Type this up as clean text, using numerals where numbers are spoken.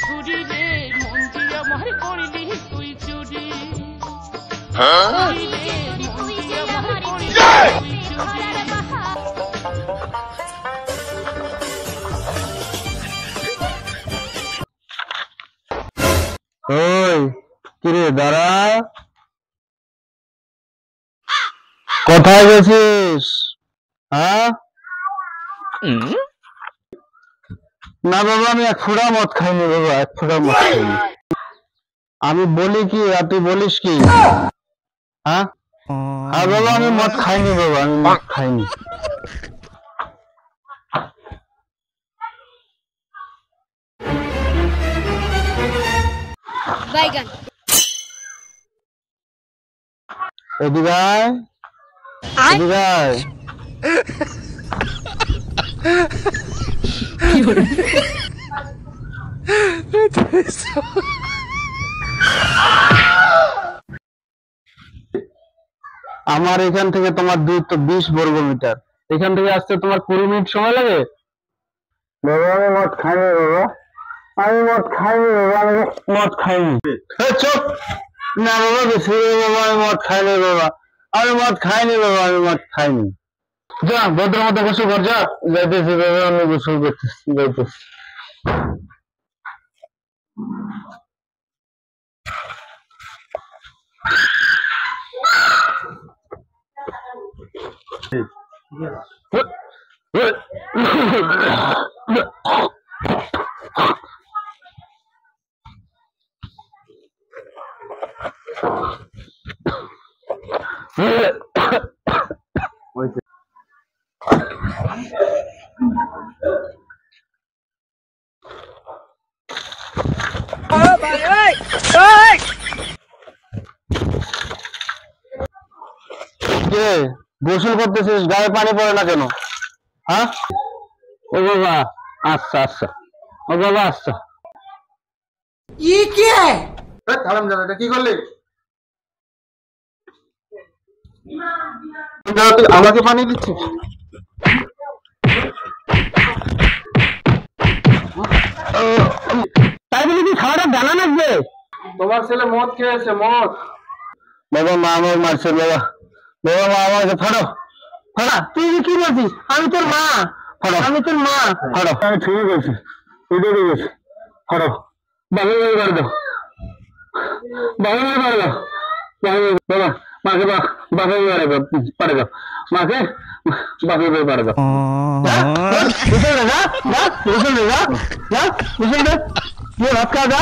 ছুরি রে মন দিয়া আমার করলি তুই চুরি ওই কিরে দাঁড়া, কোথায় গেছিস? হ্যাঁ না বাবা, আমি এক ফোঁটা মদ খাইনি বাবা, এক ফোঁটা মদ খাইনি। আমি বলি কি আর তুই বলিস কি? হ্যাঁ হ্যাঁ বাবা, আমি মদ খাইনি বাবা, আমি মদ খাইনি। বাইগান এদিকে আয়, এদিকে আয়। আমার এখান থেকে তোমার দূরত্ব 20 বর্গমিটার, এখান থেকে আসতে তোমার 20 মিনিট সময় লাগে। বাবা আমি মদ খাইনি বাবা, আমি মদ খাইনি বাবা, আমি মদ খাইনি। চুপ না বাবা, বেশি বাবা, আমি মদ খাইনি বাবা, আমি মদ খাইনি বাবা, আমি মদ খাইনি। যা ভদ্র মতো গোসল কর, যা। যাইতেছি বাবা, আমি গোসল করতেছি, যাইতেছি। গোসল করতেছিস, গায়ে পানি পড়ে না কেন? হ্যাঁ ও বাবা, আচ্ছা আচ্ছা, ও বাবা আচ্ছা। কি করলি? তুই আমাকে পানি দিচ্ছিস? তাই বলে কি খাওয়াটা জানা লাগবে? তোমার ছেলে মদ খেয়েছে, মদ। বাবা মা আমার মারছে বাবা, বাবা মা আমাকে ফাড়ো, ফাড়া। তুই কি বলছিস? আমি তোর মা, ফাড়ো, আমি তোর মা, ফাড়ো। আমি ঠিক বলছি, উঠে গেছি, ফাড়ো। বাবা করে দাও, বাবা করে দাও, বাবা মাকে বাপে পারে দাও, মাকে বাপে পারে দাও। ভাত খা, যা।